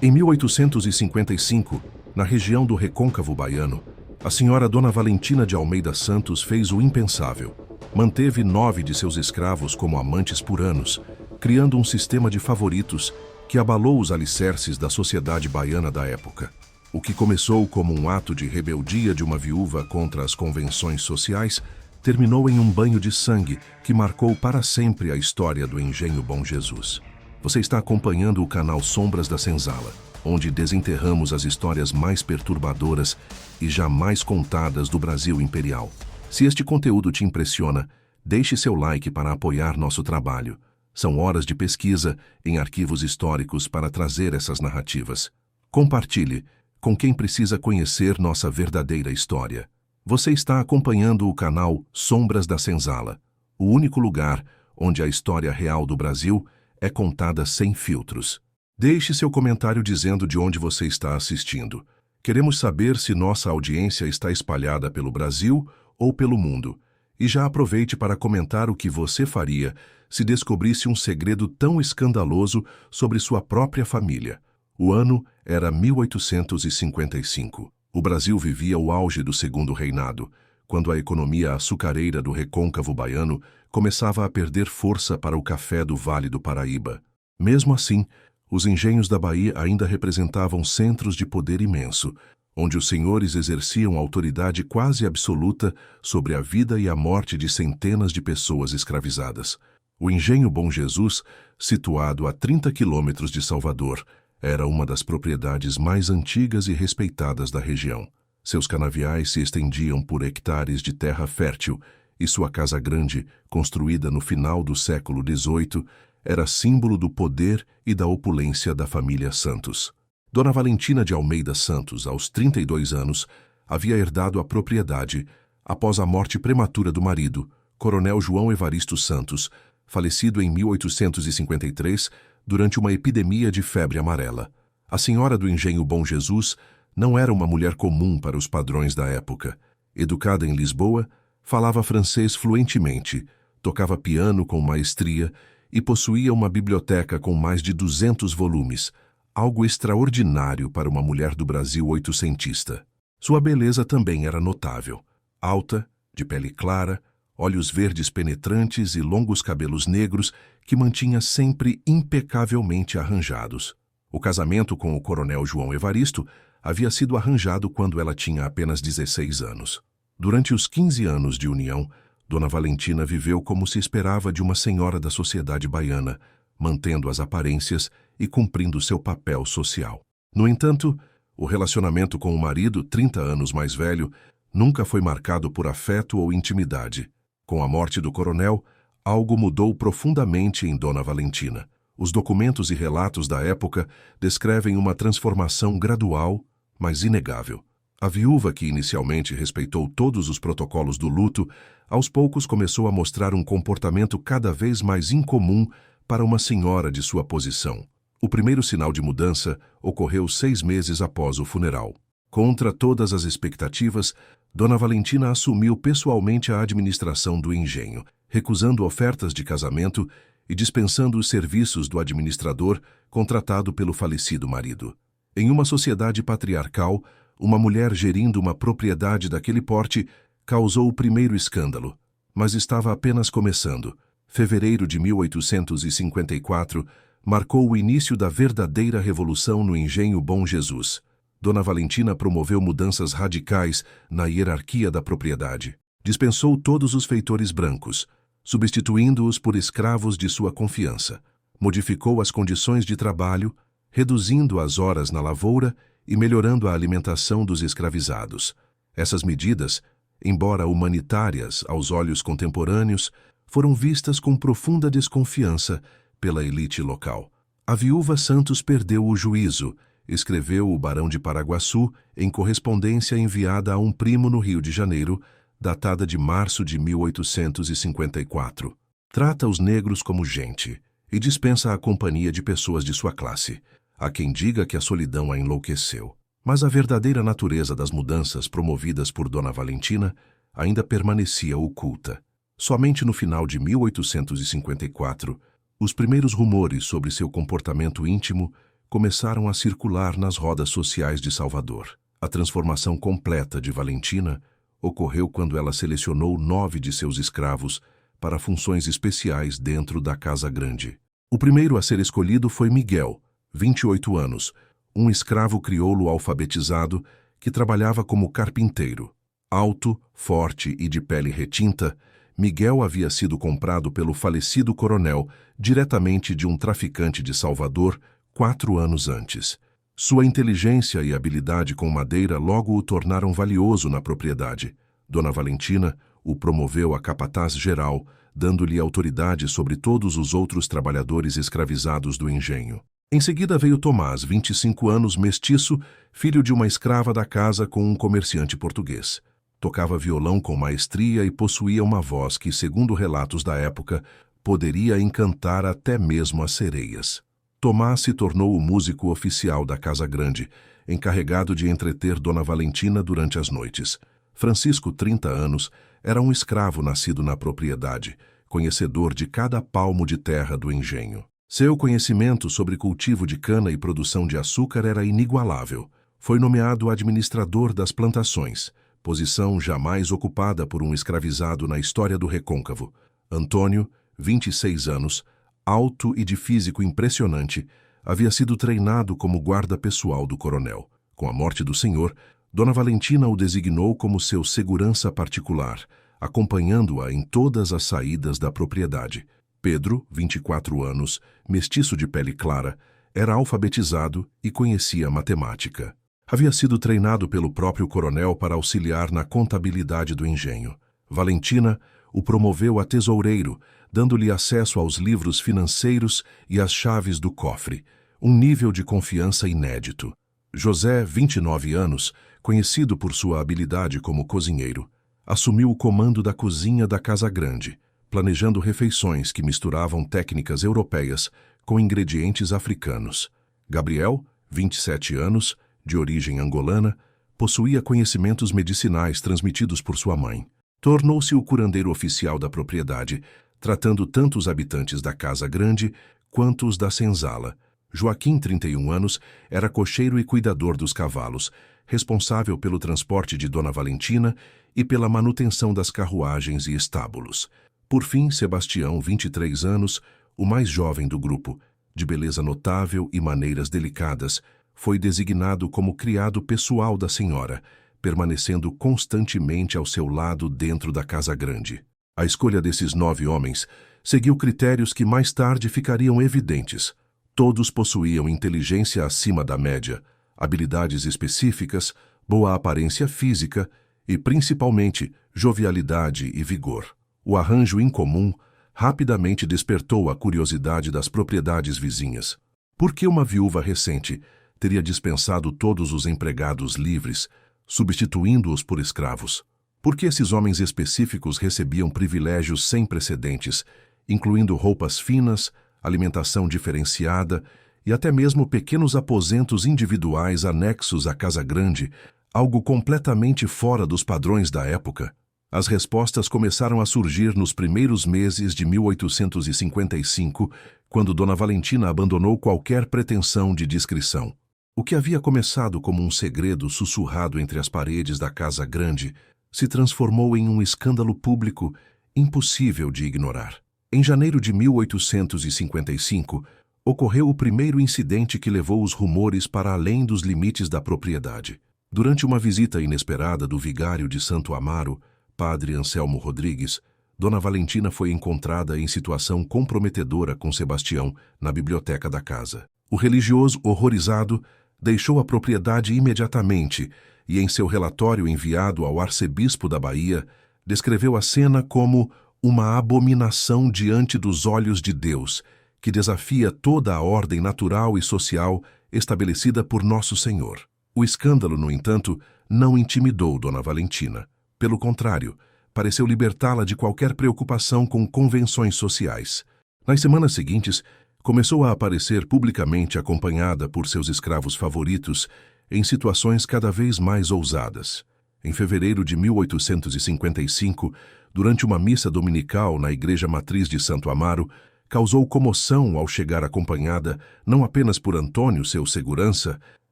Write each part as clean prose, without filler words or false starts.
Em 1855, na região do Recôncavo Baiano, a senhora Dona Valentina de Almeida Santos fez o impensável. Manteve 9 de seus escravos como amantes por anos, criando um sistema de favoritos que abalou os alicerces da sociedade baiana da época. O que começou como um ato de rebeldia de uma viúva contra as convenções sociais, terminou em um banho de sangue que marcou para sempre a história do Engenho Bom Jesus. Você está acompanhando o canal Sombras da Senzala, onde desenterramos as histórias mais perturbadoras e jamais contadas do Brasil imperial. Se este conteúdo te impressiona, deixe seu like para apoiar nosso trabalho. São horas de pesquisa em arquivos históricos para trazer essas narrativas. Compartilhe com quem precisa conhecer nossa verdadeira história. Você está acompanhando o canal Sombras da Senzala, o único lugar onde a história real do Brasil é contada sem filtros. Deixe seu comentário dizendo de onde você está assistindo. Queremos saber se nossa audiência está espalhada pelo Brasil ou pelo mundo. E já aproveite para comentar o que você faria se descobrisse um segredo tão escandaloso sobre sua própria família. O ano era 1855. O Brasil vivia o auge do Segundo Reinado, quando a economia açucareira do Recôncavo Baiano começava a perder força para o café do Vale do Paraíba. Mesmo assim, os engenhos da Bahia ainda representavam centros de poder imenso, onde os senhores exerciam autoridade quase absoluta sobre a vida e a morte de centenas de pessoas escravizadas. O Engenho Bom Jesus, situado a 30 quilômetros de Salvador, era uma das propriedades mais antigas e respeitadas da região. Seus canaviais se estendiam por hectares de terra fértil e sua casa grande, construída no final do século XVIII, era símbolo do poder e da opulência da família Santos. Dona Valentina de Almeida Santos, aos 32 anos, havia herdado a propriedade após a morte prematura do marido, Coronel João Evaristo Santos, falecido em 1853 durante uma epidemia de febre amarela. A senhora do Engenho Bom Jesus não era uma mulher comum para os padrões da época. Educada em Lisboa, falava francês fluentemente, tocava piano com maestria e possuía uma biblioteca com mais de 200 volumes, algo extraordinário para uma mulher do Brasil oitocentista. Sua beleza também era notável. Alta, de pele clara, olhos verdes penetrantes e longos cabelos negros que mantinha sempre impecavelmente arranjados. O casamento com o Coronel João Evaristo havia sido arranjado quando ela tinha apenas 16 anos. Durante os 15 anos de união, Dona Valentina viveu como se esperava de uma senhora da sociedade baiana, mantendo as aparências e cumprindo seu papel social. No entanto, o relacionamento com o marido, 30 anos mais velho, nunca foi marcado por afeto ou intimidade. Com a morte do coronel, algo mudou profundamente em Dona Valentina. Os documentos e relatos da época descrevem uma transformação gradual, mas inegável. A viúva, que inicialmente respeitou todos os protocolos do luto, aos poucos começou a mostrar um comportamento cada vez mais incomum para uma senhora de sua posição. O primeiro sinal de mudança ocorreu 6 meses após o funeral. Contra todas as expectativas, Dona Valentina assumiu pessoalmente a administração do engenho, recusando ofertas de casamento e dispensando os serviços do administrador contratado pelo falecido marido. Em uma sociedade patriarcal, uma mulher gerindo uma propriedade daquele porte causou o primeiro escândalo, mas estava apenas começando. Fevereiro de 1854 marcou o início da verdadeira revolução no Engenho Bom Jesus. Dona Valentina promoveu mudanças radicais na hierarquia da propriedade. Dispensou todos os feitores brancos, substituindo-os por escravos de sua confiança. Modificou as condições de trabalho, reduzindo as horas na lavoura e melhorando a alimentação dos escravizados. Essas medidas, embora humanitárias aos olhos contemporâneos, foram vistas com profunda desconfiança pela elite local. A viúva Santos perdeu o juízo, escreveu o barão de Paraguaçu em correspondência enviada a um primo no Rio de Janeiro, datada de março de 1854. Trata os negros como gente e dispensa a companhia de pessoas de sua classe. Há quem diga que a solidão a enlouqueceu. Mas a verdadeira natureza das mudanças promovidas por Dona Valentina ainda permanecia oculta. Somente no final de 1854, os primeiros rumores sobre seu comportamento íntimo começaram a circular nas rodas sociais de Salvador. A transformação completa de Valentina ocorreu quando ela selecionou 9 de seus escravos para funções especiais dentro da Casa Grande. O primeiro a ser escolhido foi Miguel, 28 anos, um escravo crioulo alfabetizado que trabalhava como carpinteiro. Alto, forte e de pele retinta, Miguel havia sido comprado pelo falecido coronel diretamente de um traficante de Salvador 4 anos antes. Sua inteligência e habilidade com madeira logo o tornaram valioso na propriedade. Dona Valentina o promoveu a capataz geral, dando-lhe autoridade sobre todos os outros trabalhadores escravizados do engenho. Em seguida veio Tomás, 25 anos, mestiço, filho de uma escrava da casa com um comerciante português. Tocava violão com maestria e possuía uma voz que, segundo relatos da época, poderia encantar até mesmo as sereias. Tomás se tornou o músico oficial da Casa Grande, encarregado de entreter Dona Valentina durante as noites. Francisco, 30 anos, era um escravo nascido na propriedade, conhecedor de cada palmo de terra do engenho. Seu conhecimento sobre cultivo de cana e produção de açúcar era inigualável. Foi nomeado administrador das plantações, posição jamais ocupada por um escravizado na história do recôncavo. Antônio, 26 anos, alto e de físico impressionante, havia sido treinado como guarda pessoal do coronel. Com a morte do senhor, Dona Valentina o designou como seu segurança particular, acompanhando-a em todas as saídas da propriedade. Pedro, 24 anos, mestiço de pele clara, era alfabetizado e conhecia matemática. Havia sido treinado pelo próprio coronel para auxiliar na contabilidade do engenho. Valentina o promoveu a tesoureiro, dando-lhe acesso aos livros financeiros e às chaves do cofre, um nível de confiança inédito. José, 29 anos, conhecido por sua habilidade como cozinheiro, assumiu o comando da cozinha da Casa Grande, planejando refeições que misturavam técnicas europeias com ingredientes africanos. Gabriel, 27 anos, de origem angolana, possuía conhecimentos medicinais transmitidos por sua mãe. Tornou-se o curandeiro oficial da propriedade, tratando tanto os habitantes da Casa Grande quanto os da senzala. Joaquim, 31 anos, era cocheiro e cuidador dos cavalos, responsável pelo transporte de Dona Valentina e pela manutenção das carruagens e estábulos. Por fim, Sebastião, 23 anos, o mais jovem do grupo, de beleza notável e maneiras delicadas, foi designado como criado pessoal da senhora, permanecendo constantemente ao seu lado dentro da Casa Grande. A escolha desses 9 homens seguiu critérios que mais tarde ficariam evidentes. Todos possuíam inteligência acima da média, habilidades específicas, boa aparência física e, principalmente, jovialidade e vigor. O arranjo incomum rapidamente despertou a curiosidade das propriedades vizinhas. Por que uma viúva recente teria dispensado todos os empregados livres, substituindo-os por escravos? Por que esses homens específicos recebiam privilégios sem precedentes, incluindo roupas finas, alimentação diferenciada e até mesmo pequenos aposentos individuais anexos à Casa Grande, algo completamente fora dos padrões da época? As respostas começaram a surgir nos primeiros meses de 1855, quando Dona Valentina abandonou qualquer pretensão de discrição. O que havia começado como um segredo sussurrado entre as paredes da Casa Grande se transformou em um escândalo público impossível de ignorar. Em janeiro de 1855, ocorreu o primeiro incidente que levou os rumores para além dos limites da propriedade. Durante uma visita inesperada do vigário de Santo Amaro, Padre Anselmo Rodrigues, Dona Valentina foi encontrada em situação comprometedora com Sebastião na biblioteca da casa. O religioso, horrorizado, deixou a propriedade imediatamente e, em seu relatório enviado ao arcebispo da Bahia, descreveu a cena como uma abominação diante dos olhos de Deus, que desafia toda a ordem natural e social estabelecida por Nosso Senhor. O escândalo, no entanto, não intimidou Dona Valentina. Pelo contrário, pareceu libertá-la de qualquer preocupação com convenções sociais. Nas semanas seguintes, começou a aparecer publicamente acompanhada por seus escravos favoritos em situações cada vez mais ousadas. Em fevereiro de 1855, durante uma missa dominical na Igreja Matriz de Santo Amaro, causou comoção ao chegar acompanhada não apenas por Antônio, seu segurança,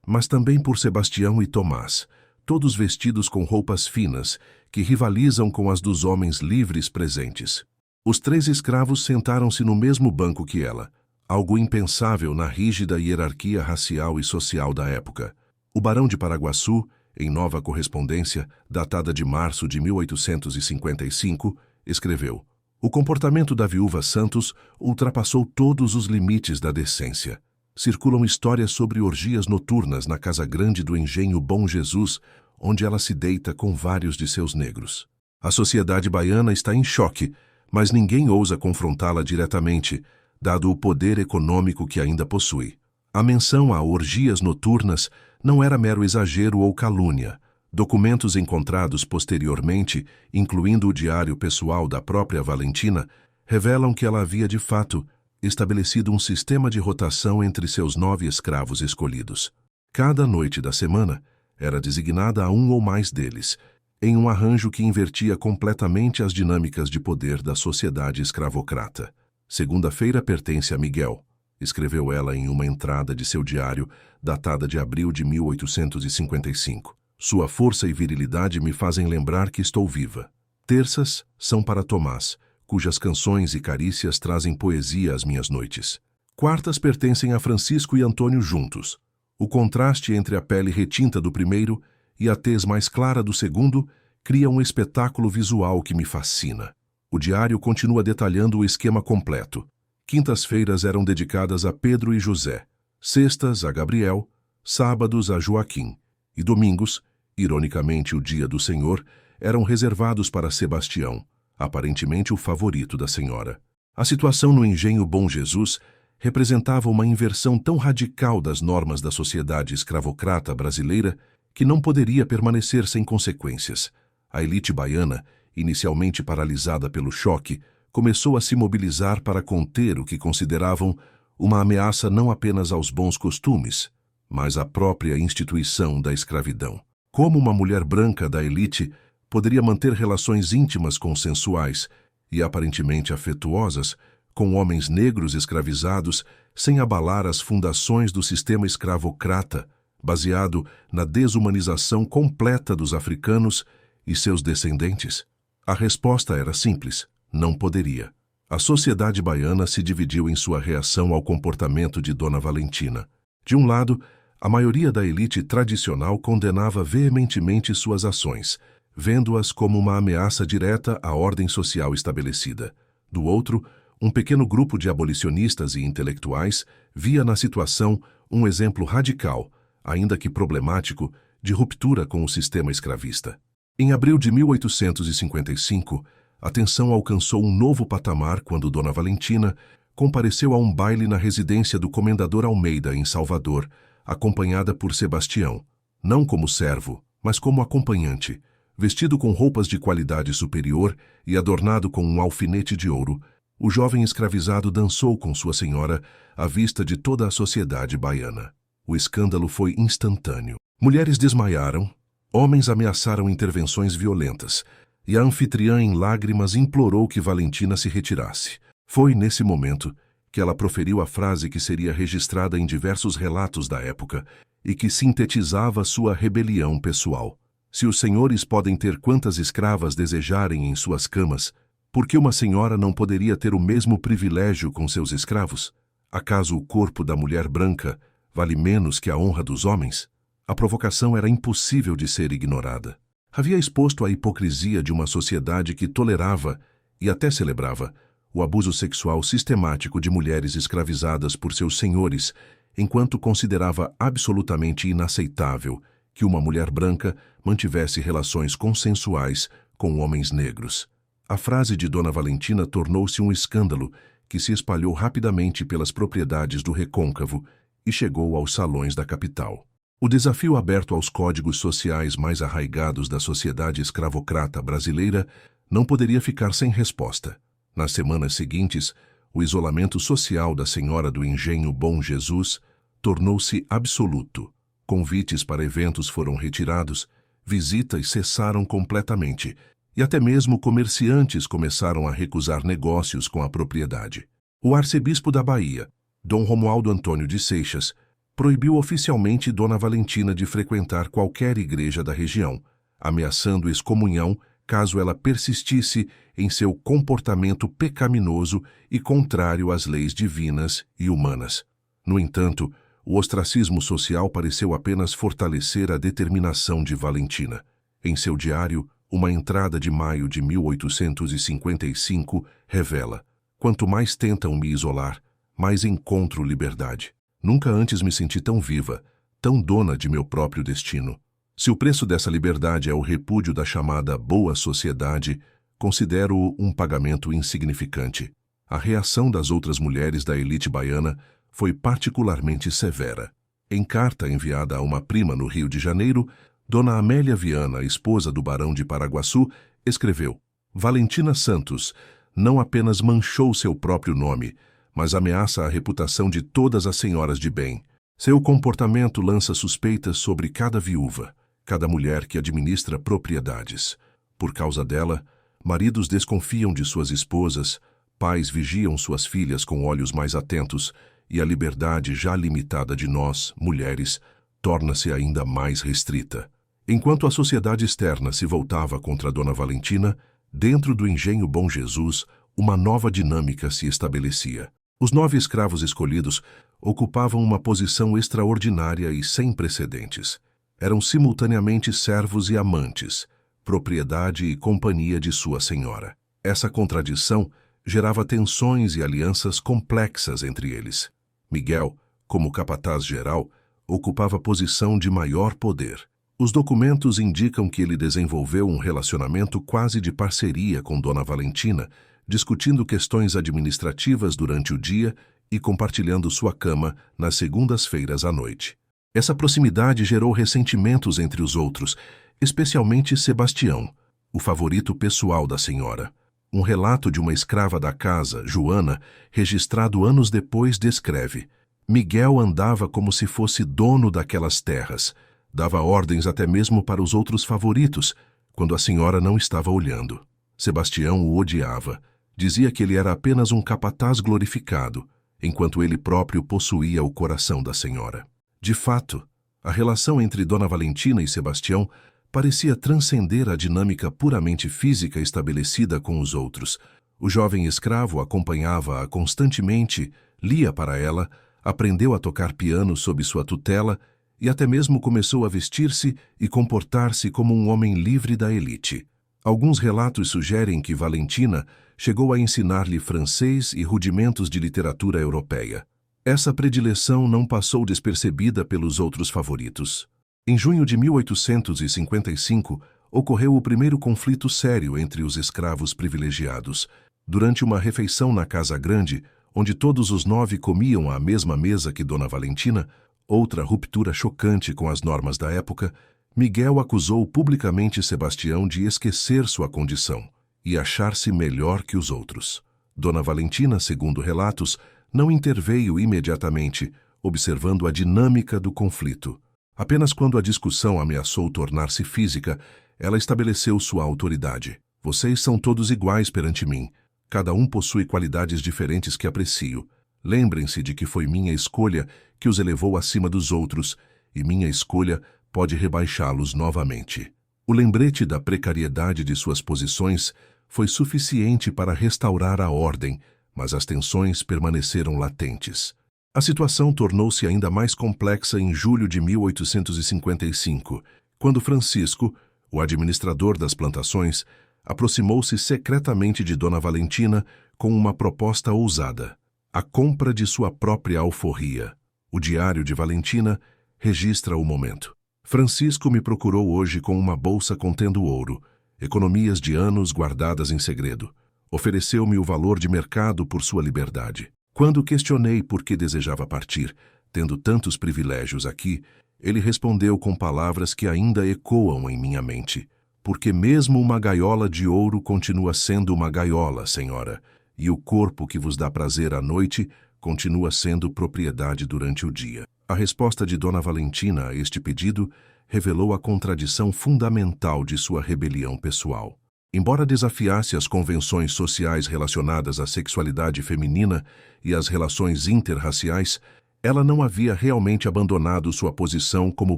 mas também por Sebastião e Tomás, todos vestidos com roupas finas, que rivalizam com as dos homens livres presentes. Os 3 escravos sentaram-se no mesmo banco que ela, algo impensável na rígida hierarquia racial e social da época. O barão de Paraguaçu, em nova correspondência, datada de março de 1855, escreveu: "O comportamento da viúva Santos ultrapassou todos os limites da decência. Circulam histórias sobre orgias noturnas na Casa Grande do Engenho Bom Jesus, onde ela se deita com vários de seus negros. A sociedade baiana está em choque, mas ninguém ousa confrontá-la diretamente, dado o poder econômico que ainda possui. A menção a orgias noturnas não era mero exagero ou calúnia. Documentos encontrados posteriormente, incluindo o diário pessoal da própria Valentina, revelam que ela havia de fato estabelecido um sistema de rotação entre seus 9 escravos escolhidos. Cada noite da semana era designada a um ou mais deles, em um arranjo que invertia completamente as dinâmicas de poder da sociedade escravocrata. Segunda-feira pertence a Miguel", escreveu ela em uma entrada de seu diário, datada de abril de 1855. "Sua força e virilidade me fazem lembrar que estou viva. Terças são para Tomás, cujas canções e carícias trazem poesia às minhas noites. Quartas pertencem a Francisco e Antônio juntos. O contraste entre a pele retinta do primeiro e a tez mais clara do segundo cria um espetáculo visual que me fascina." O diário continua detalhando o esquema completo. Quintas-feiras eram dedicadas a Pedro e José, sextas a Gabriel, sábados a Joaquim, e domingos, ironicamente o dia do Senhor, eram reservados para Sebastião, aparentemente o favorito da senhora. A situação no Engenho Bom Jesus representava uma inversão tão radical das normas da sociedade escravocrata brasileira que não poderia permanecer sem consequências. A elite baiana, inicialmente paralisada pelo choque, começou a se mobilizar para conter o que consideravam uma ameaça não apenas aos bons costumes, mas à própria instituição da escravidão. Como uma mulher branca da elite poderia manter relações íntimas consensuais e aparentemente afetuosas com homens negros escravizados sem abalar as fundações do sistema escravocrata, baseado na desumanização completa dos africanos e seus descendentes? A resposta era simples: não poderia. A sociedade baiana se dividiu em sua reação ao comportamento de Dona Valentina. De um lado, a maioria da elite tradicional condenava veementemente suas ações, vendo-as como uma ameaça direta à ordem social estabelecida. Do outro, um pequeno grupo de abolicionistas e intelectuais via na situação um exemplo radical, ainda que problemático, de ruptura com o sistema escravista. Em abril de 1855, a tensão alcançou um novo patamar quando Dona Valentina compareceu a um baile na residência do comendador Almeida, em Salvador, acompanhada por Sebastião, não como servo, mas como acompanhante. Vestido com roupas de qualidade superior e adornado com um alfinete de ouro, o jovem escravizado dançou com sua senhora à vista de toda a sociedade baiana. O escândalo foi instantâneo. Mulheres desmaiaram, homens ameaçaram intervenções violentas, e a anfitriã em lágrimas implorou que Valentina se retirasse. Foi nesse momento que ela proferiu a frase que seria registrada em diversos relatos da época e que sintetizava sua rebelião pessoal. Se os senhores podem ter quantas escravas desejarem em suas camas, por que uma senhora não poderia ter o mesmo privilégio com seus escravos? Acaso o corpo da mulher branca vale menos que a honra dos homens? A provocação era impossível de ser ignorada. Havia exposto a hipocrisia de uma sociedade que tolerava e até celebrava o abuso sexual sistemático de mulheres escravizadas por seus senhores, enquanto considerava absolutamente inaceitável que uma mulher branca mantivesse relações consensuais com homens negros. A frase de Dona Valentina tornou-se um escândalo que se espalhou rapidamente pelas propriedades do Recôncavo e chegou aos salões da capital. O desafio aberto aos códigos sociais mais arraigados da sociedade escravocrata brasileira não poderia ficar sem resposta. Nas semanas seguintes, o isolamento social da Senhora do Engenho Bom Jesus tornou-se absoluto. Convites para eventos foram retirados, visitas cessaram completamente, e até mesmo comerciantes começaram a recusar negócios com a propriedade. O arcebispo da Bahia, Dom Romualdo Antônio de Seixas, proibiu oficialmente Dona Valentina de frequentar qualquer igreja da região, ameaçando excomunhão caso ela persistisse em seu comportamento pecaminoso e contrário às leis divinas e humanas. No entanto, o ostracismo social pareceu apenas fortalecer a determinação de Valentina. Em seu diário, uma entrada de maio de 1855 revela: quanto mais tentam me isolar, mais encontro liberdade. Nunca antes me senti tão viva, tão dona de meu próprio destino. Se o preço dessa liberdade é o repúdio da chamada boa sociedade, considero-o um pagamento insignificante. A reação das outras mulheres da elite baiana foi particularmente severa. Em carta enviada a uma prima no Rio de Janeiro, Dona Amélia Viana, esposa do barão de Paraguaçu, escreveu: Valentina Santos não apenas manchou seu próprio nome, mas ameaça a reputação de todas as senhoras de bem. Seu comportamento lança suspeitas sobre cada viúva, cada mulher que administra propriedades. Por causa dela, maridos desconfiam de suas esposas, pais vigiam suas filhas com olhos mais atentos, e a liberdade já limitada de nós, mulheres, torna-se ainda mais restrita. Enquanto a sociedade externa se voltava contra Dona Valentina, dentro do engenho Bom Jesus, uma nova dinâmica se estabelecia. Os 9 escravos escolhidos ocupavam uma posição extraordinária e sem precedentes. Eram simultaneamente servos e amantes, propriedade e companhia de sua senhora. Essa contradição gerava tensões e alianças complexas entre eles. Miguel, como capataz geral, ocupava posição de maior poder. Os documentos indicam que ele desenvolveu um relacionamento quase de parceria com Dona Valentina, discutindo questões administrativas durante o dia e compartilhando sua cama nas segundas-feiras à noite. Essa proximidade gerou ressentimentos entre os outros, especialmente Sebastião, o favorito pessoal da senhora. Um relato de uma escrava da casa, Joana, registrado anos depois, descreve: Miguel andava como se fosse dono daquelas terras, dava ordens até mesmo para os outros favoritos, quando a senhora não estava olhando. Sebastião o odiava. Dizia que ele era apenas um capataz glorificado, enquanto ele próprio possuía o coração da senhora. De fato, a relação entre Dona Valentina e Sebastião parecia transcender a dinâmica puramente física estabelecida com os outros. O jovem escravo acompanhava-a constantemente, lia para ela, aprendeu a tocar piano sob sua tutela e até mesmo começou a vestir-se e comportar-se como um homem livre da elite. Alguns relatos sugerem que Valentina chegou a ensinar-lhe francês e rudimentos de literatura europeia. Essa predileção não passou despercebida pelos outros favoritos. Em junho de 1855, ocorreu o primeiro conflito sério entre os escravos privilegiados. Durante uma refeição na Casa Grande, onde todos os 9 comiam à mesma mesa que Dona Valentina, outra ruptura chocante com as normas da época, Miguel acusou publicamente Sebastião de esquecer sua condição e achar-se melhor que os outros. Dona Valentina, segundo relatos, não interveio imediatamente, observando a dinâmica do conflito. Apenas quando a discussão ameaçou tornar-se física, ela estabeleceu sua autoridade. Vocês são todos iguais perante mim. Cada um possui qualidades diferentes que aprecio. Lembrem-se de que foi minha escolha que os elevou acima dos outros, e minha escolha pode rebaixá-los novamente. O lembrete da precariedade de suas posições foi suficiente para restaurar a ordem, mas as tensões permaneceram latentes. A situação tornou-se ainda mais complexa em julho de 1855, quando Francisco, o administrador das plantações, aproximou-se secretamente de Dona Valentina com uma proposta ousada: a compra de sua própria alforria. O diário de Valentina registra o momento. Francisco me procurou hoje com uma bolsa contendo ouro, economias de anos guardadas em segredo. Ofereceu-me o valor de mercado por sua liberdade. Quando questionei por que desejava partir, tendo tantos privilégios aqui, ele respondeu com palavras que ainda ecoam em minha mente: porque mesmo uma gaiola de ouro continua sendo uma gaiola, senhora, e o corpo que vos dá prazer à noite continua sendo propriedade durante o dia. A resposta de Dona Valentina a este pedido revelou a contradição fundamental de sua rebelião pessoal. Embora desafiasse as convenções sociais relacionadas à sexualidade feminina e às relações interraciais, ela não havia realmente abandonado sua posição como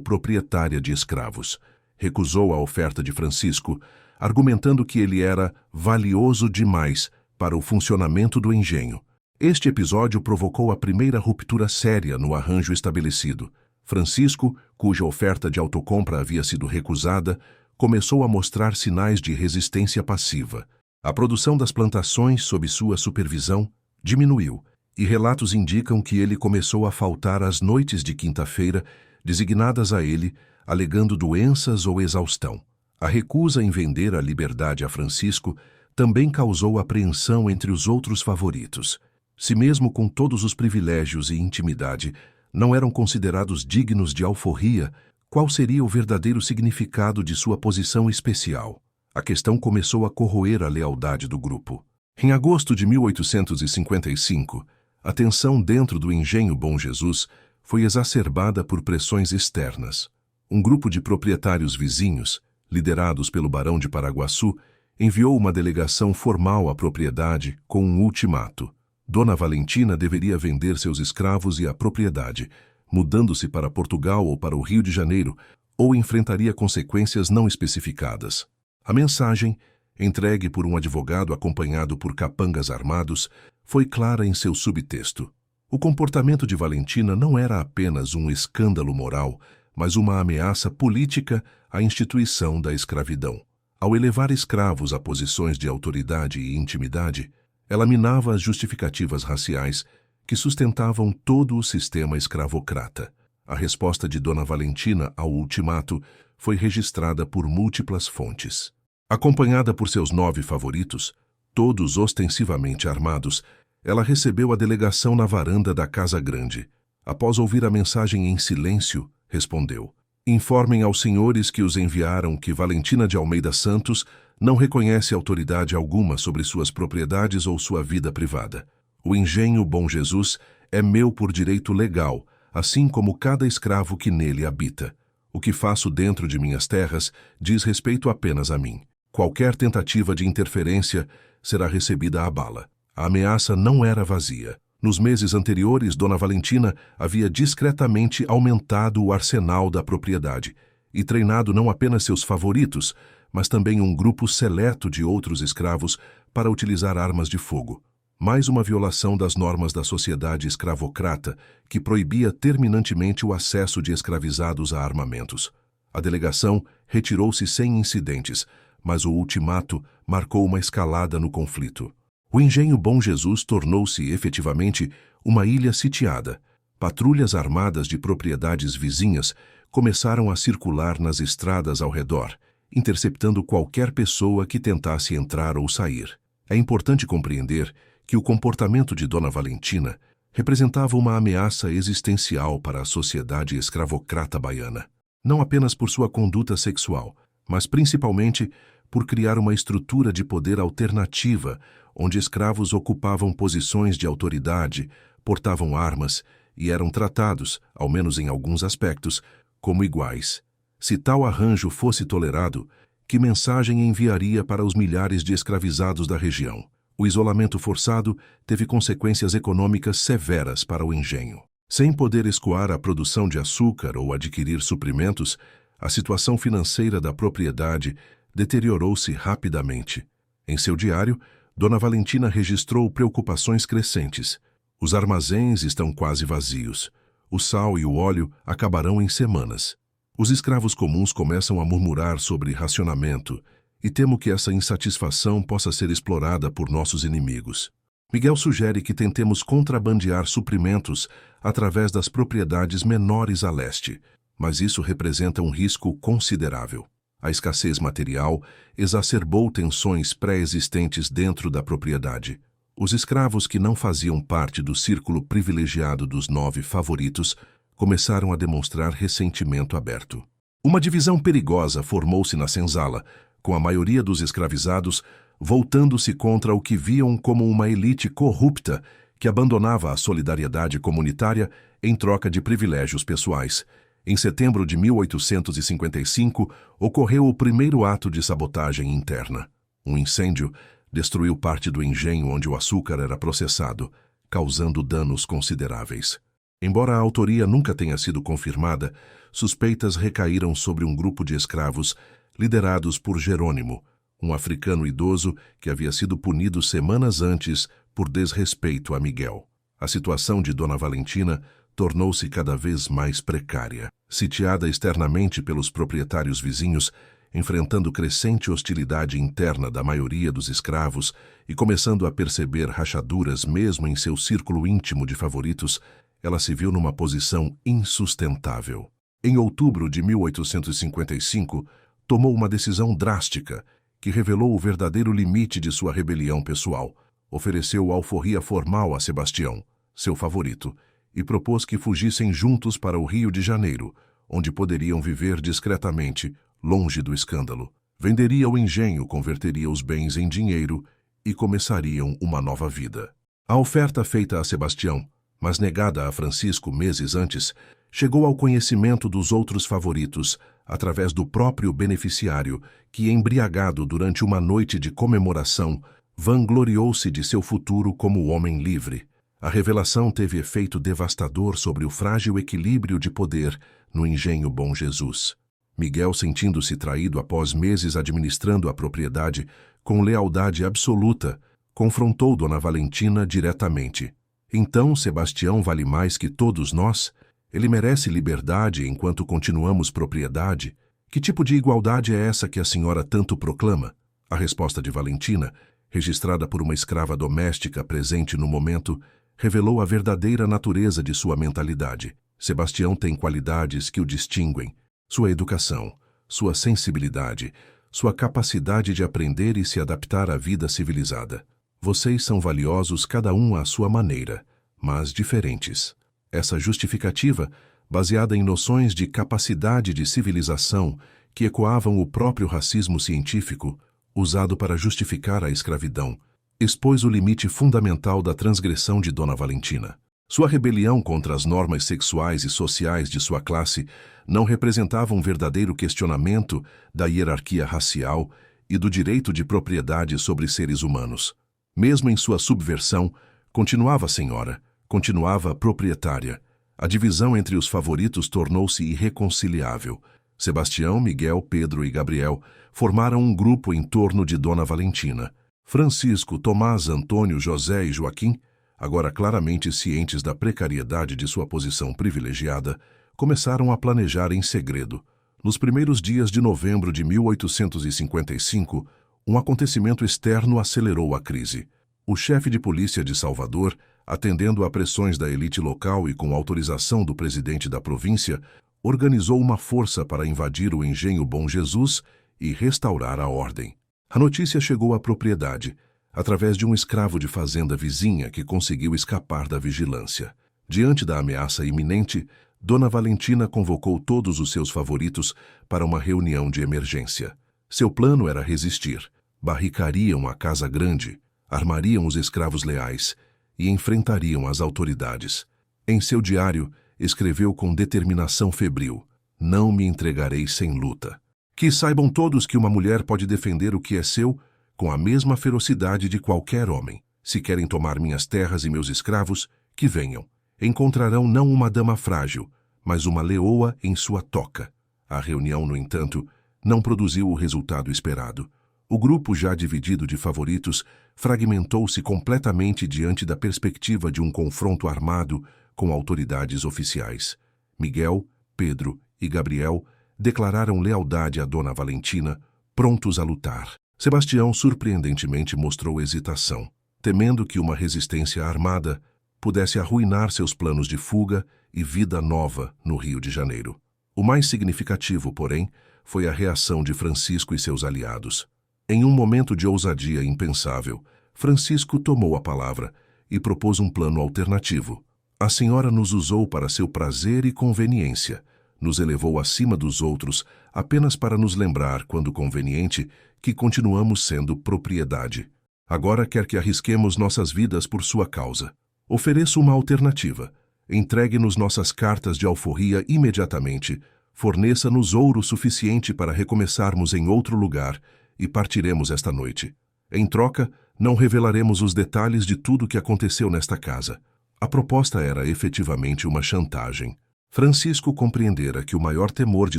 proprietária de escravos. Recusou a oferta de Francisco, argumentando que ele era valioso demais para o funcionamento do engenho. Este episódio provocou a primeira ruptura séria no arranjo estabelecido. Francisco, cuja oferta de autocompra havia sido recusada, começou a mostrar sinais de resistência passiva. A produção das plantações sob sua supervisão diminuiu, e relatos indicam que ele começou a faltar às noites de quinta-feira, designadas a ele, alegando doenças ou exaustão. A recusa em vender a liberdade a Francisco também causou apreensão entre os outros favoritos. Se mesmo com todos os privilégios e intimidade não eram considerados dignos de alforria, qual seria o verdadeiro significado de sua posição especial? A questão começou a corroer a lealdade do grupo. Em agosto de 1855, a tensão dentro do engenho Bom Jesus foi exacerbada por pressões externas. Um grupo de proprietários vizinhos, liderados pelo barão de Paraguaçu, enviou uma delegação formal à propriedade com um ultimato. Dona Valentina deveria vender seus escravos e a propriedade, mudando-se para Portugal ou para o Rio de Janeiro, ou enfrentaria consequências não especificadas. A mensagem, entregue por um advogado acompanhado por capangas armados, foi clara em seu subtexto. O comportamento de Valentina não era apenas um escândalo moral, mas uma ameaça política à instituição da escravidão. Ao elevar escravos a posições de autoridade e intimidade, ela minava as justificativas raciais que sustentavam todo o sistema escravocrata. A resposta de Dona Valentina ao ultimato foi registrada por múltiplas fontes. Acompanhada por seus 9 favoritos, todos ostensivamente armados, ela recebeu a delegação na varanda da Casa Grande. Após ouvir a mensagem em silêncio, respondeu: "Informem aos senhores que os enviaram que Valentina de Almeida Santos não reconhece autoridade alguma sobre suas propriedades ou sua vida privada. O engenho Bom Jesus é meu por direito legal, assim como cada escravo que nele habita. O que faço dentro de minhas terras diz respeito apenas a mim. Qualquer tentativa de interferência será recebida à bala." A ameaça não era vazia. Nos meses anteriores, Dona Valentina havia discretamente aumentado o arsenal da propriedade e treinado não apenas seus favoritos, mas também um grupo seleto de outros escravos para utilizar armas de fogo. Mais uma violação das normas da sociedade escravocrata que proibia terminantemente o acesso de escravizados a armamentos. A delegação retirou-se sem incidentes, mas o ultimato marcou uma escalada no conflito. O engenho Bom Jesus tornou-se efetivamente uma ilha sitiada. Patrulhas armadas de propriedades vizinhas começaram a circular nas estradas ao redor, interceptando qualquer pessoa que tentasse entrar ou sair. É importante compreender que o comportamento de Dona Valentina representava uma ameaça existencial para a sociedade escravocrata baiana. Não apenas por sua conduta sexual, mas principalmente por criar uma estrutura de poder alternativa, onde escravos ocupavam posições de autoridade, portavam armas e eram tratados, ao menos em alguns aspectos, como iguais. Se tal arranjo fosse tolerado, que mensagem enviaria para os milhares de escravizados da região? O isolamento forçado teve consequências econômicas severas para o engenho. Sem poder escoar a produção de açúcar ou adquirir suprimentos, a situação financeira da propriedade deteriorou-se rapidamente. Em seu diário, Dona Valentina registrou preocupações crescentes. Os armazéns estão quase vazios. O sal e o óleo acabarão em semanas. Os escravos comuns começam a murmurar sobre racionamento, e temo que essa insatisfação possa ser explorada por nossos inimigos. Miguel sugere que tentemos contrabandear suprimentos através das propriedades menores a leste, mas isso representa um risco considerável. A escassez material exacerbou tensões pré-existentes dentro da propriedade. Os escravos que não faziam parte do círculo privilegiado dos 9 favoritos começaram a demonstrar ressentimento aberto. Uma divisão perigosa formou-se na senzala, com a maioria dos escravizados voltando-se contra o que viam como uma elite corrupta que abandonava a solidariedade comunitária em troca de privilégios pessoais. Em setembro de 1855, ocorreu o primeiro ato de sabotagem interna. Um incêndio destruiu parte do engenho onde o açúcar era processado, causando danos consideráveis. Embora a autoria nunca tenha sido confirmada, suspeitas recaíram sobre um grupo de escravos liderados por Jerônimo, um africano idoso que havia sido punido semanas antes por desrespeito a Miguel. A situação de Dona Valentina tornou-se cada vez mais precária. Sitiada externamente pelos proprietários vizinhos, enfrentando crescente hostilidade interna da maioria dos escravos e começando a perceber rachaduras mesmo em seu círculo íntimo de favoritos, ela se viu numa posição insustentável. Em outubro de 1855, tomou uma decisão drástica que revelou o verdadeiro limite de sua rebelião pessoal. Ofereceu alforria formal a Sebastião, seu favorito, e propôs que fugissem juntos para o Rio de Janeiro, onde poderiam viver discretamente, longe do escândalo. Venderia o engenho, converteria os bens em dinheiro e começariam uma nova vida. A oferta feita a Sebastião, mas negada a Francisco meses antes, chegou ao conhecimento dos outros favoritos através do próprio beneficiário, que, embriagado durante uma noite de comemoração, vangloriou-se de seu futuro como homem livre. A revelação teve efeito devastador sobre o frágil equilíbrio de poder no engenho Bom Jesus. Miguel, sentindo-se traído após meses administrando a propriedade com lealdade absoluta, confrontou Dona Valentina diretamente. Então, Sebastião vale mais que todos nós? Ele merece liberdade enquanto continuamos propriedade? Que tipo de igualdade é essa que a senhora tanto proclama? A resposta de Valentina, registrada por uma escrava doméstica presente no momento, revelou a verdadeira natureza de sua mentalidade. Sebastião tem qualidades que o distinguem: sua educação, sua sensibilidade, sua capacidade de aprender e se adaptar à vida civilizada. Vocês são valiosos cada um à sua maneira, mas diferentes. Essa justificativa, baseada em noções de capacidade de civilização que ecoavam o próprio racismo científico, usado para justificar a escravidão, expôs o limite fundamental da transgressão de Dona Valentina. Sua rebelião contra as normas sexuais e sociais de sua classe não representava um verdadeiro questionamento da hierarquia racial e do direito de propriedade sobre seres humanos. Mesmo em sua subversão, continuava senhora, continuava proprietária. A divisão entre os favoritos tornou-se irreconciliável. Sebastião, Miguel, Pedro e Gabriel formaram um grupo em torno de Dona Valentina. Francisco, Tomás, Antônio, José e Joaquim, agora claramente cientes da precariedade de sua posição privilegiada, começaram a planejar em segredo. Nos primeiros dias de novembro de 1855, um acontecimento externo acelerou a crise. O chefe de polícia de Salvador, atendendo a pressões da elite local e com autorização do presidente da província, organizou uma força para invadir o engenho Bom Jesus e restaurar a ordem. A notícia chegou à propriedade, através de um escravo de fazenda vizinha que conseguiu escapar da vigilância. Diante da ameaça iminente, Dona Valentina convocou todos os seus favoritos para uma reunião de emergência. Seu plano era resistir. Barricariam a Casa Grande, armariam os escravos leais e enfrentariam as autoridades. Em seu diário, escreveu com determinação febril: "Não me entregarei sem luta. Que saibam todos que uma mulher pode defender o que é seu com a mesma ferocidade de qualquer homem. Se querem tomar minhas terras e meus escravos, que venham. Encontrarão não uma dama frágil, mas uma leoa em sua toca." A reunião, no entanto, não produziu o resultado esperado. O grupo, já dividido de favoritos, fragmentou-se completamente diante da perspectiva de um confronto armado com autoridades oficiais. Miguel, Pedro e Gabriel declararam lealdade a Dona Valentina, prontos a lutar. Sebastião surpreendentemente mostrou hesitação, temendo que uma resistência armada pudesse arruinar seus planos de fuga e vida nova no Rio de Janeiro. O mais significativo, porém, foi a reação de Francisco e seus aliados. Em um momento de ousadia impensável, Francisco tomou a palavra e propôs um plano alternativo. A senhora nos usou para seu prazer e conveniência, nos elevou acima dos outros apenas para nos lembrar, quando conveniente, que continuamos sendo propriedade. Agora quer que arrisquemos nossas vidas por sua causa. Ofereço uma alternativa. Entregue-nos nossas cartas de alforria imediatamente, forneça-nos ouro suficiente para recomeçarmos em outro lugar e partiremos esta noite. Em troca, não revelaremos os detalhes de tudo o que aconteceu nesta casa. A proposta era efetivamente uma chantagem. Francisco compreendera que o maior temor de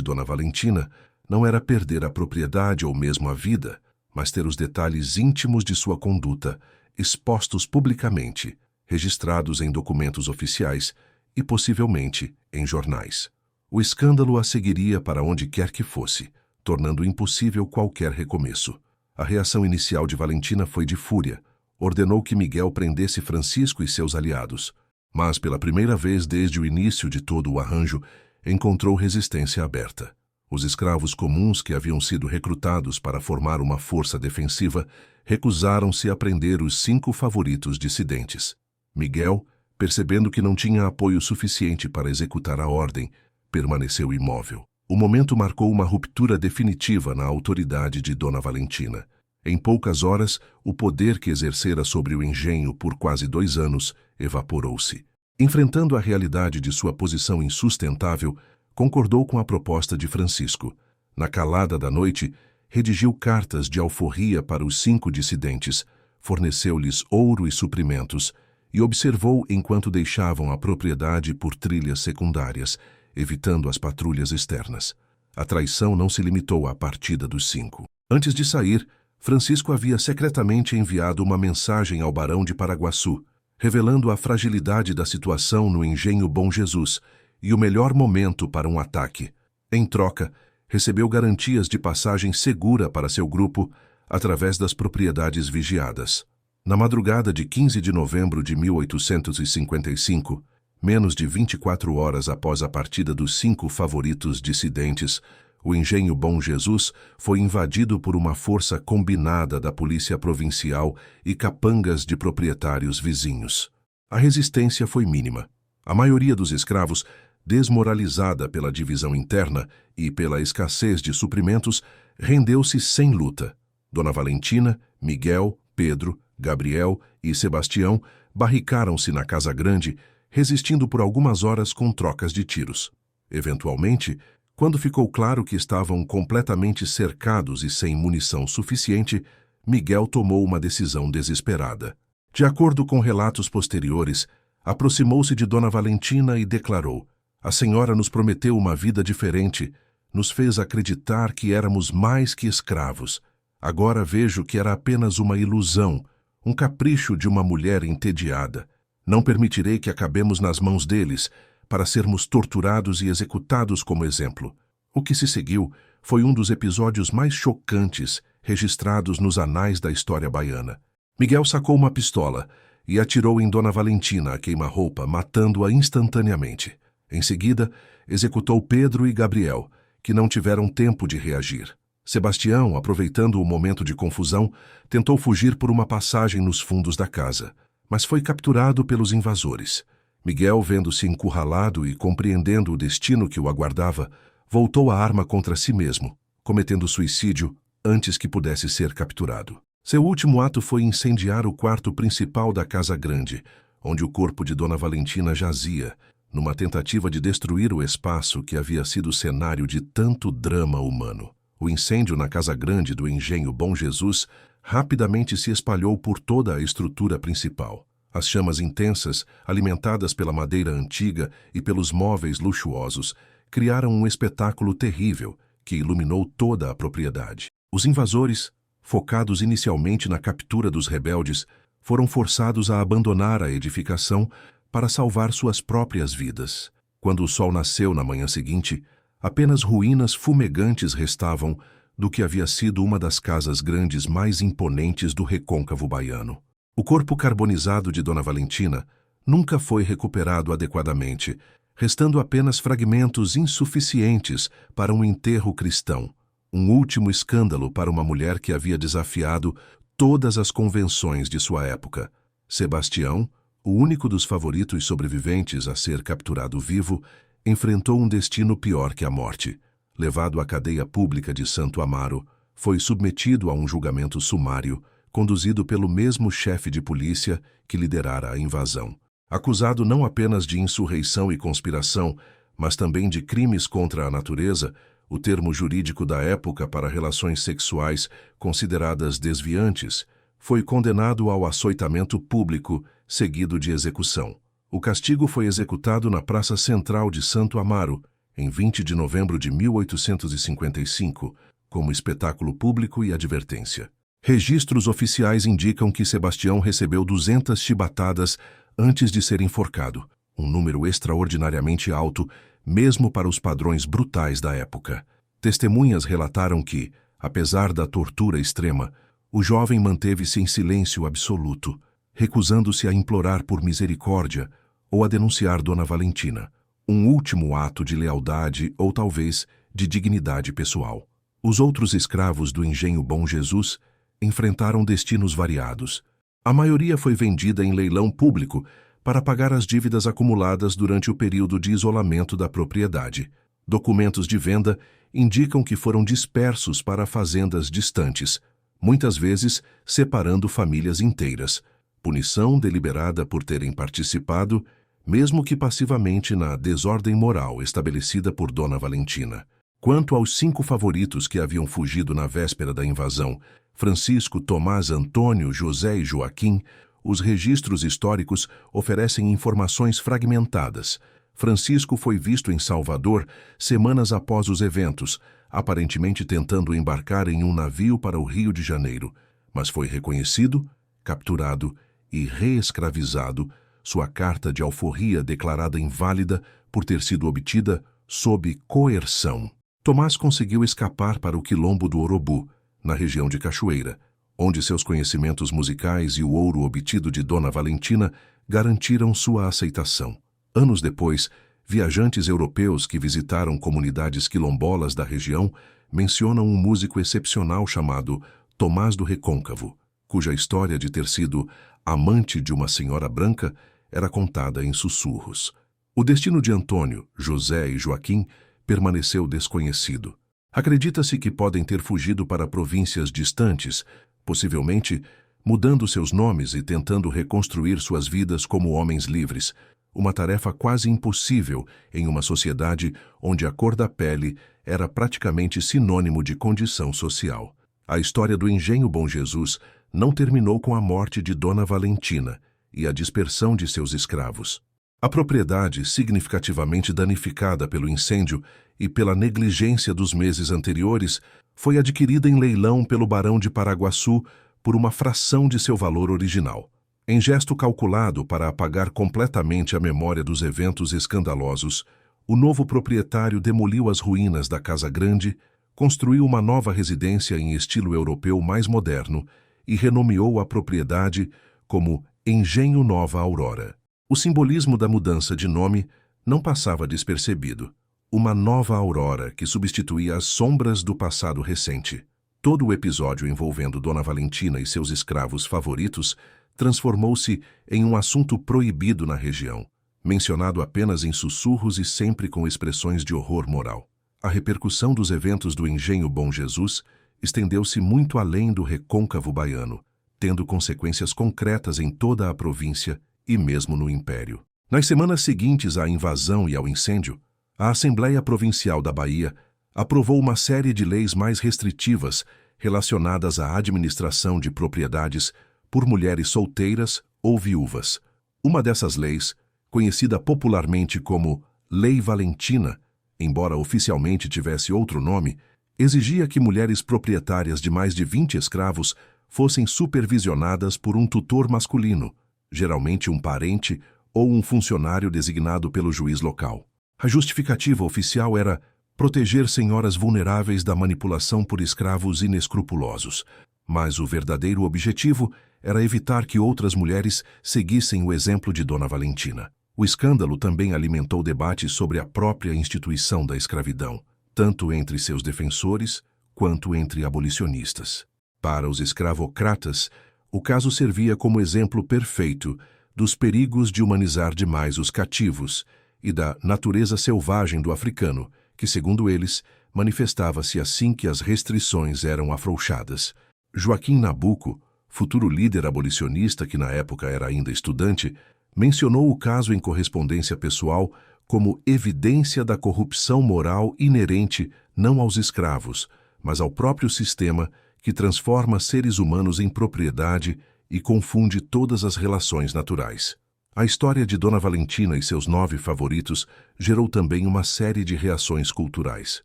Dona Valentina não era perder a propriedade ou mesmo a vida, mas ter os detalhes íntimos de sua conduta expostos publicamente, registrados em documentos oficiais e possivelmente em jornais. O escândalo a seguiria para onde quer que fosse, tornando impossível qualquer recomeço. A reação inicial de Valentina foi de fúria. Ordenou que Miguel prendesse Francisco e seus aliados, mas pela primeira vez desde o início de todo o arranjo, encontrou resistência aberta. Os escravos comuns que haviam sido recrutados para formar uma força defensiva recusaram-se a prender os 5 favoritos dissidentes. Miguel, percebendo que não tinha apoio suficiente para executar a ordem, permaneceu imóvel. O momento marcou uma ruptura definitiva na autoridade de Dona Valentina. Em poucas horas, o poder que exercera sobre o engenho por quase 2 anos evaporou-se. Enfrentando a realidade de sua posição insustentável, concordou com a proposta de Francisco. Na calada da noite, redigiu cartas de alforria para os 5 dissidentes, forneceu-lhes ouro e suprimentos e observou enquanto deixavam a propriedade por trilhas secundárias, evitando as patrulhas externas. A traição não se limitou à partida dos 5. Antes de sair, Francisco havia secretamente enviado uma mensagem ao barão de Paraguaçu, revelando a fragilidade da situação no engenho Bom Jesus e o melhor momento para um ataque. Em troca, recebeu garantias de passagem segura para seu grupo através das propriedades vigiadas. Na madrugada de 15 de novembro de 1855, menos de 24 horas após a partida dos 5 favoritos dissidentes, o engenho Bom Jesus foi invadido por uma força combinada da polícia provincial e capangas de proprietários vizinhos. A resistência foi mínima. A maioria dos escravos, desmoralizada pela divisão interna e pela escassez de suprimentos, rendeu-se sem luta. Dona Valentina, Miguel, Pedro, Gabriel e Sebastião barricaram-se na Casa Grande, resistindo por algumas horas com trocas de tiros. Eventualmente, quando ficou claro que estavam completamente cercados e sem munição suficiente, Miguel tomou uma decisão desesperada. De acordo com relatos posteriores, aproximou-se de Dona Valentina e declarou: "A senhora nos prometeu uma vida diferente, nos fez acreditar que éramos mais que escravos. Agora vejo que era apenas uma ilusão, um capricho de uma mulher entediada. Não permitirei que acabemos nas mãos deles, para sermos torturados e executados como exemplo." O que se seguiu foi um dos episódios mais chocantes registrados nos anais da história baiana. Miguel sacou uma pistola e atirou em Dona Valentina a queima-roupa, matando-a instantaneamente. Em seguida, executou Pedro e Gabriel, que não tiveram tempo de reagir. Sebastião, aproveitando o momento de confusão, tentou fugir por uma passagem nos fundos da casa, mas foi capturado pelos invasores. Miguel, vendo-se encurralado e compreendendo o destino que o aguardava, voltou a arma contra si mesmo, cometendo suicídio antes que pudesse ser capturado. Seu último ato foi incendiar o quarto principal da Casa Grande, onde o corpo de Dona Valentina jazia, numa tentativa de destruir o espaço que havia sido cenário de tanto drama humano. O incêndio na Casa Grande do engenho Bom Jesus rapidamente se espalhou por toda a estrutura principal. As chamas intensas, alimentadas pela madeira antiga e pelos móveis luxuosos, criaram um espetáculo terrível que iluminou toda a propriedade. Os invasores, focados inicialmente na captura dos rebeldes, foram forçados a abandonar a edificação para salvar suas próprias vidas. Quando o sol nasceu na manhã seguinte, apenas ruínas fumegantes restavam do que havia sido uma das casas grandes mais imponentes do recôncavo baiano. O corpo carbonizado de Dona Valentina nunca foi recuperado adequadamente, restando apenas fragmentos insuficientes para um enterro cristão, um último escândalo para uma mulher que havia desafiado todas as convenções de sua época. Sebastião, o único dos favoritos sobreviventes a ser capturado vivo, enfrentou um destino pior que a morte. Levado à cadeia pública de Santo Amaro, foi submetido a um julgamento sumário, conduzido pelo mesmo chefe de polícia que liderara a invasão. Acusado não apenas de insurreição e conspiração, mas também de crimes contra a natureza, o termo jurídico da época para relações sexuais consideradas desviantes, foi condenado ao açoitamento público, seguido de execução. O castigo foi executado na Praça Central de Santo Amaro, em 20 de novembro de 1855, como espetáculo público e advertência. Registros oficiais indicam que Sebastião recebeu 200 chibatadas antes de ser enforcado, um número extraordinariamente alto, mesmo para os padrões brutais da época. Testemunhas relataram que, apesar da tortura extrema, o jovem manteve-se em silêncio absoluto, recusando-se a implorar por misericórdia ou a denunciar Dona Valentina, um último ato de lealdade ou talvez de dignidade pessoal. Os outros escravos do engenho Bom Jesus enfrentaram destinos variados. A maioria foi vendida em leilão público para pagar as dívidas acumuladas durante o período de isolamento da propriedade. Documentos de venda indicam que foram dispersos para fazendas distantes, muitas vezes separando famílias inteiras. Punição deliberada por terem participado, mesmo que passivamente, na desordem moral estabelecida por Dona Valentina. Quanto aos 5 favoritos que haviam fugido na véspera da invasão, Francisco, Tomás, Antônio, José e Joaquim, os registros históricos oferecem informações fragmentadas. Francisco foi visto em Salvador semanas após os eventos, aparentemente tentando embarcar em um navio para o Rio de Janeiro, mas foi reconhecido, capturado e reescravizado, sua carta de alforria declarada inválida por ter sido obtida sob coerção. Tomás conseguiu escapar para o Quilombo do Urubu, na região de Cachoeira, onde seus conhecimentos musicais e o ouro obtido de Dona Valentina garantiram sua aceitação. Anos depois, viajantes europeus que visitaram comunidades quilombolas da região mencionam um músico excepcional chamado Tomás do Recôncavo, cuja história de ter sido amante de uma senhora branca era contada em sussurros. O destino de Antônio, José e Joaquim permaneceu desconhecido. Acredita-se que podem ter fugido para províncias distantes, possivelmente mudando seus nomes e tentando reconstruir suas vidas como homens livres, uma tarefa quase impossível em uma sociedade onde a cor da pele era praticamente sinônimo de condição social. A história do engenho Bom Jesus não terminou com a morte de Dona Valentina e a dispersão de seus escravos. A propriedade, significativamente danificada pelo incêndio e pela negligência dos meses anteriores, foi adquirida em leilão pelo barão de Paraguaçu por uma fração de seu valor original. Em gesto calculado para apagar completamente a memória dos eventos escandalosos, o novo proprietário demoliu as ruínas da Casa Grande, construiu uma nova residência em estilo europeu mais moderno e renomeou a propriedade como Engenho Nova Aurora. O simbolismo da mudança de nome não passava despercebido. Uma nova aurora que substituía as sombras do passado recente. Todo o episódio envolvendo Dona Valentina e seus escravos favoritos transformou-se em um assunto proibido na região, mencionado apenas em sussurros e sempre com expressões de horror moral. A repercussão dos eventos do engenho Bom Jesus estendeu-se muito além do recôncavo baiano, tendo consequências concretas em toda a província e mesmo no Império. Nas semanas seguintes à invasão e ao incêndio, a Assembleia Provincial da Bahia aprovou uma série de leis mais restritivas relacionadas à administração de propriedades por mulheres solteiras ou viúvas. Uma dessas leis, conhecida popularmente como Lei Valentina, embora oficialmente tivesse outro nome, exigia que mulheres proprietárias de mais de 20 escravos fossem supervisionadas por um tutor masculino, geralmente um parente ou um funcionário designado pelo juiz local. A justificativa oficial era proteger senhoras vulneráveis da manipulação por escravos inescrupulosos, mas o verdadeiro objetivo era evitar que outras mulheres seguissem o exemplo de Dona Valentina. O escândalo também alimentou debates sobre a própria instituição da escravidão, tanto entre seus defensores quanto entre abolicionistas. Para os escravocratas, o caso servia como exemplo perfeito dos perigos de humanizar demais os cativos e da natureza selvagem do africano, que, segundo eles, manifestava-se assim que as restrições eram afrouxadas. Joaquim Nabuco, futuro líder abolicionista que na época era ainda estudante, mencionou o caso em correspondência pessoal como evidência da corrupção moral inerente não aos escravos, mas ao próprio sistema que transforma seres humanos em propriedade e confunde todas as relações naturais. A história de Dona Valentina e seus 9 favoritos gerou também uma série de reações culturais.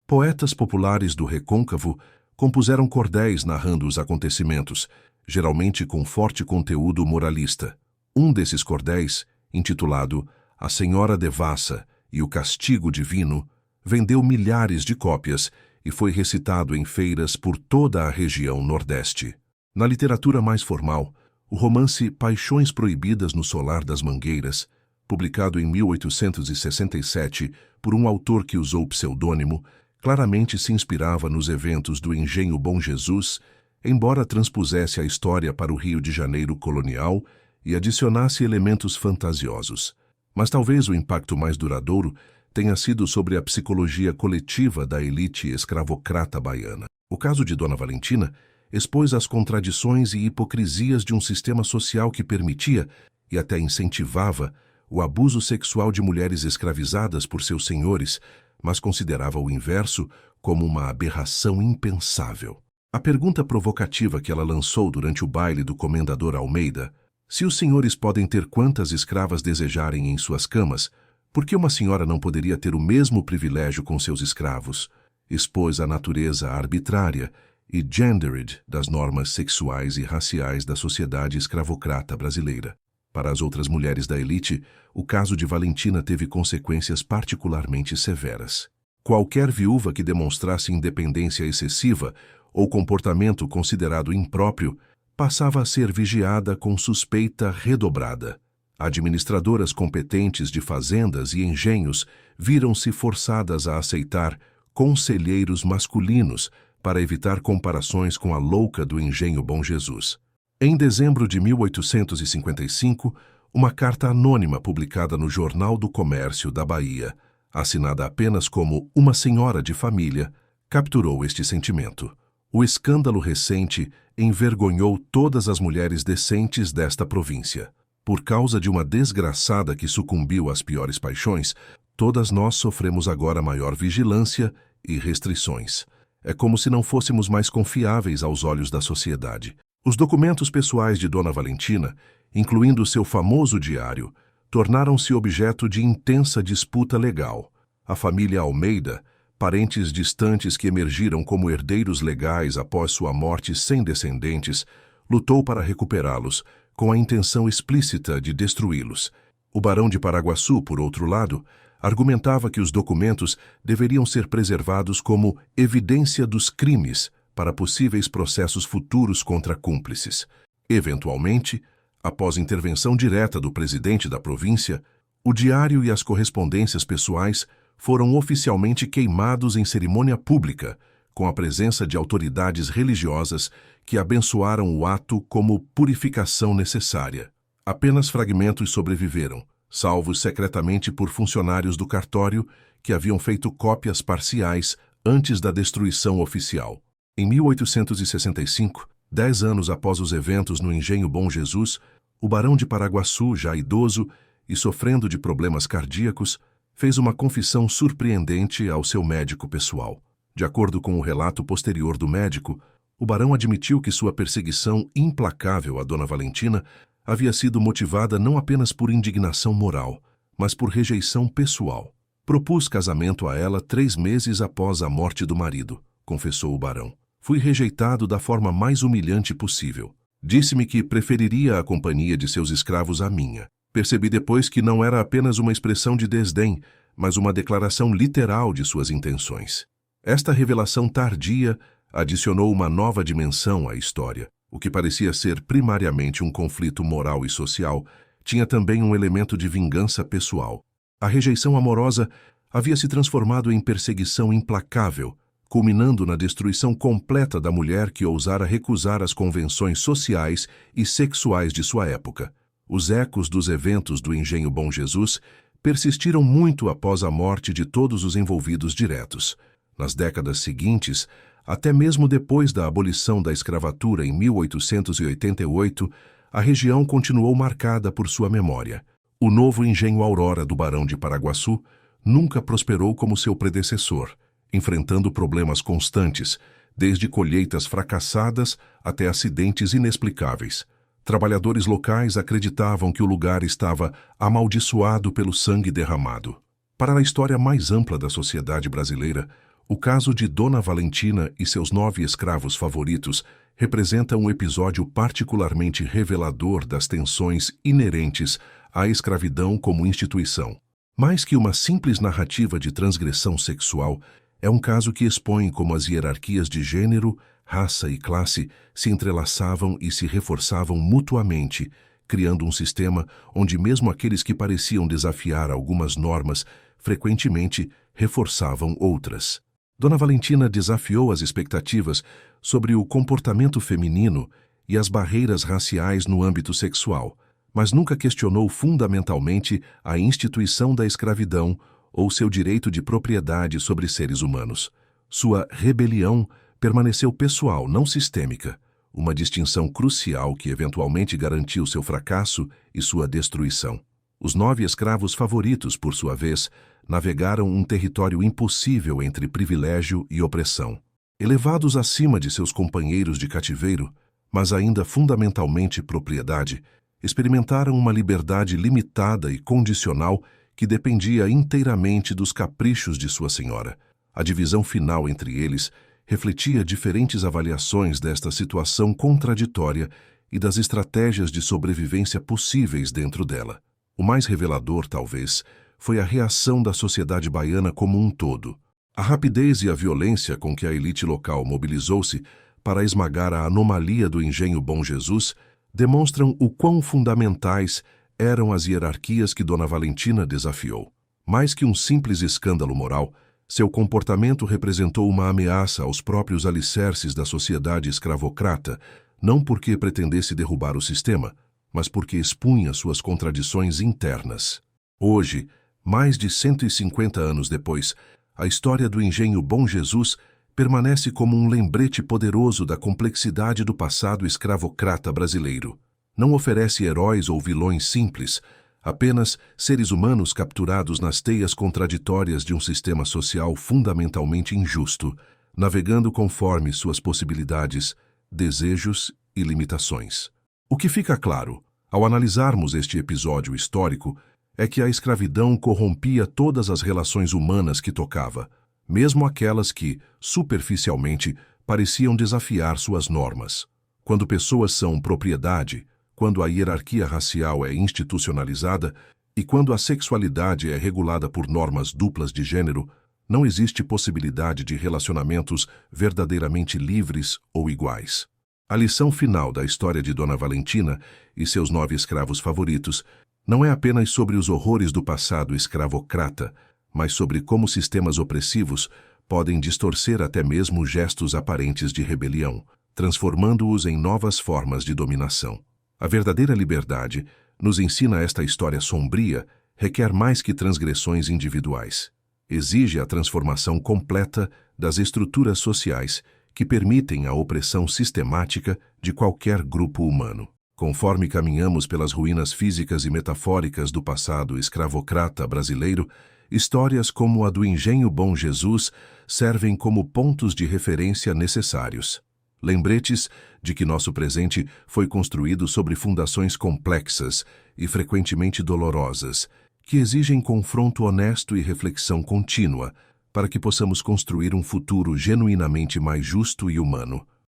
Poetas populares do Recôncavo compuseram cordéis narrando os acontecimentos, geralmente com forte conteúdo moralista. Um desses cordéis, intitulado A Senhora Devassa e o Castigo Divino, vendeu milhares de cópias e foi recitado em feiras por toda a região Nordeste. Na literatura mais formal, o romance Paixões Proibidas no Solar das Mangueiras, publicado em 1867 por um autor que usou pseudônimo, claramente se inspirava nos eventos do Engenho Bom Jesus, embora transpusesse a história para o Rio de Janeiro colonial e adicionasse elementos fantasiosos. Mas talvez o impacto mais duradouro tenha sido sobre a psicologia coletiva da elite escravocrata baiana. O caso de Dona Valentina expôs as contradições e hipocrisias de um sistema social que permitia e até incentivava o abuso sexual de mulheres escravizadas por seus senhores, mas considerava o inverso como uma aberração impensável. A pergunta provocativa que ela lançou durante o baile do comendador Almeida, se os senhores podem ter quantas escravas desejarem em suas camas, por que uma senhora não poderia ter o mesmo privilégio com seus escravos? Expôs a natureza arbitrária e gendered das normas sexuais e raciais da sociedade escravocrata brasileira. Para as outras mulheres da elite, o caso de Valentina teve consequências particularmente severas. Qualquer viúva que demonstrasse independência excessiva ou comportamento considerado impróprio passava a ser vigiada com suspeita redobrada. Administradoras competentes de fazendas e engenhos viram-se forçadas a aceitar conselheiros masculinos para evitar comparações com a louca do Engenho Bom Jesus. Em dezembro de 1855, uma carta anônima publicada no Jornal do Comércio da Bahia, assinada apenas como uma senhora de família, capturou este sentimento. O escândalo recente envergonhou todas as mulheres decentes desta província. Por causa de uma desgraçada que sucumbiu às piores paixões, todas nós sofremos agora maior vigilância e restrições. É como se não fôssemos mais confiáveis aos olhos da sociedade. Os documentos pessoais de Dona Valentina, incluindo seu famoso diário, tornaram-se objeto de intensa disputa legal. A família Almeida, parentes distantes que emergiram como herdeiros legais após sua morte sem descendentes, lutou para recuperá-los, com a intenção explícita de destruí-los. O barão de Paraguaçu, por outro lado, argumentava que os documentos deveriam ser preservados como evidência dos crimes para possíveis processos futuros contra cúmplices. Eventualmente, após intervenção direta do presidente da província, o diário e as correspondências pessoais foram oficialmente queimados em cerimônia pública, com a presença de autoridades religiosas que abençoaram o ato como purificação necessária. Apenas fragmentos sobreviveram, salvos secretamente por funcionários do cartório que haviam feito cópias parciais antes da destruição oficial. Em 1865, 10 anos após os eventos no Engenho Bom Jesus, o barão de Paraguaçu, já idoso e sofrendo de problemas cardíacos, fez uma confissão surpreendente ao seu médico pessoal. De acordo com o relato posterior do médico, o barão admitiu que sua perseguição implacável a Dona Valentina havia sido motivada não apenas por indignação moral, mas por rejeição pessoal. Propus casamento a ela 3 meses após a morte do marido, confessou o barão. Fui rejeitado da forma mais humilhante possível. Disse-me que preferiria a companhia de seus escravos à minha. Percebi depois que não era apenas uma expressão de desdém, mas uma declaração literal de suas intenções. Esta revelação tardia adicionou uma nova dimensão à história. O que parecia ser primariamente um conflito moral e social, tinha também um elemento de vingança pessoal. A rejeição amorosa havia se transformado em perseguição implacável, culminando na destruição completa da mulher que ousara recusar as convenções sociais e sexuais de sua época. Os ecos dos eventos do Engenho Bom Jesus persistiram muito após a morte de todos os envolvidos diretos. Nas décadas seguintes, até mesmo depois da abolição da escravatura em 1888, a região continuou marcada por sua memória. O novo engenho Aurora do Barão de Paraguaçu nunca prosperou como seu predecessor, enfrentando problemas constantes, desde colheitas fracassadas até acidentes inexplicáveis. Trabalhadores locais acreditavam que o lugar estava amaldiçoado pelo sangue derramado. Para a história mais ampla da sociedade brasileira, o caso de Dona Valentina e seus 9 escravos favoritos representa um episódio particularmente revelador das tensões inerentes à escravidão como instituição. Mais que uma simples narrativa de transgressão sexual, é um caso que expõe como as hierarquias de gênero, raça e classe se entrelaçavam e se reforçavam mutuamente, criando um sistema onde mesmo aqueles que pareciam desafiar algumas normas frequentemente reforçavam outras. Dona Valentina desafiou as expectativas sobre o comportamento feminino e as barreiras raciais no âmbito sexual, mas nunca questionou fundamentalmente a instituição da escravidão ou seu direito de propriedade sobre seres humanos. Sua rebelião permaneceu pessoal, não sistêmica, uma distinção crucial que eventualmente garantiu seu fracasso e sua destruição. Os 9 escravos favoritos, por sua vez, navegaram um território impossível entre privilégio e opressão. Elevados acima de seus companheiros de cativeiro, mas ainda fundamentalmente propriedade, experimentaram uma liberdade limitada e condicional que dependia inteiramente dos caprichos de sua senhora. A divisão final entre eles refletia diferentes avaliações desta situação contraditória e das estratégias de sobrevivência possíveis dentro dela. O mais revelador, talvez, foi a reação da sociedade baiana como um todo. A rapidez e a violência com que a elite local mobilizou-se para esmagar a anomalia do engenho Bom Jesus demonstram o quão fundamentais eram as hierarquias que Dona Valentina desafiou. Mais que um simples escândalo moral, seu comportamento representou uma ameaça aos próprios alicerces da sociedade escravocrata, não porque pretendesse derrubar o sistema, mas porque expunha suas contradições internas. Hoje, mais de 150 anos depois, a história do engenho Bom Jesus permanece como um lembrete poderoso da complexidade do passado escravocrata brasileiro. Não oferece heróis ou vilões simples, apenas seres humanos capturados nas teias contraditórias de um sistema social fundamentalmente injusto, navegando conforme suas possibilidades, desejos e limitações. O que fica claro, ao analisarmos este episódio histórico, é que a escravidão corrompia todas as relações humanas que tocava, mesmo aquelas que, superficialmente, pareciam desafiar suas normas. Quando pessoas são propriedade, quando a hierarquia racial é institucionalizada e quando a sexualidade é regulada por normas duplas de gênero, não existe possibilidade de relacionamentos verdadeiramente livres ou iguais. A lição final da história de Dona Valentina e seus 9 escravos favoritos não é apenas sobre os horrores do passado escravocrata, mas sobre como sistemas opressivos podem distorcer até mesmo gestos aparentes de rebelião, transformando-os em novas formas de dominação. A verdadeira liberdade, nos ensina esta história sombria, requer mais que transgressões individuais. Exige a transformação completa das estruturas sociais que permitem a opressão sistemática de qualquer grupo humano. Conforme caminhamos pelas ruínas físicas e metafóricas do passado escravocrata brasileiro, histórias como a do engenho Bom Jesus servem como pontos de referência necessários. Lembretes de que nosso presente foi construído sobre fundações complexas e frequentemente dolorosas, que exigem confronto honesto e reflexão contínua para que possamos construir um futuro genuinamente mais justo e humano.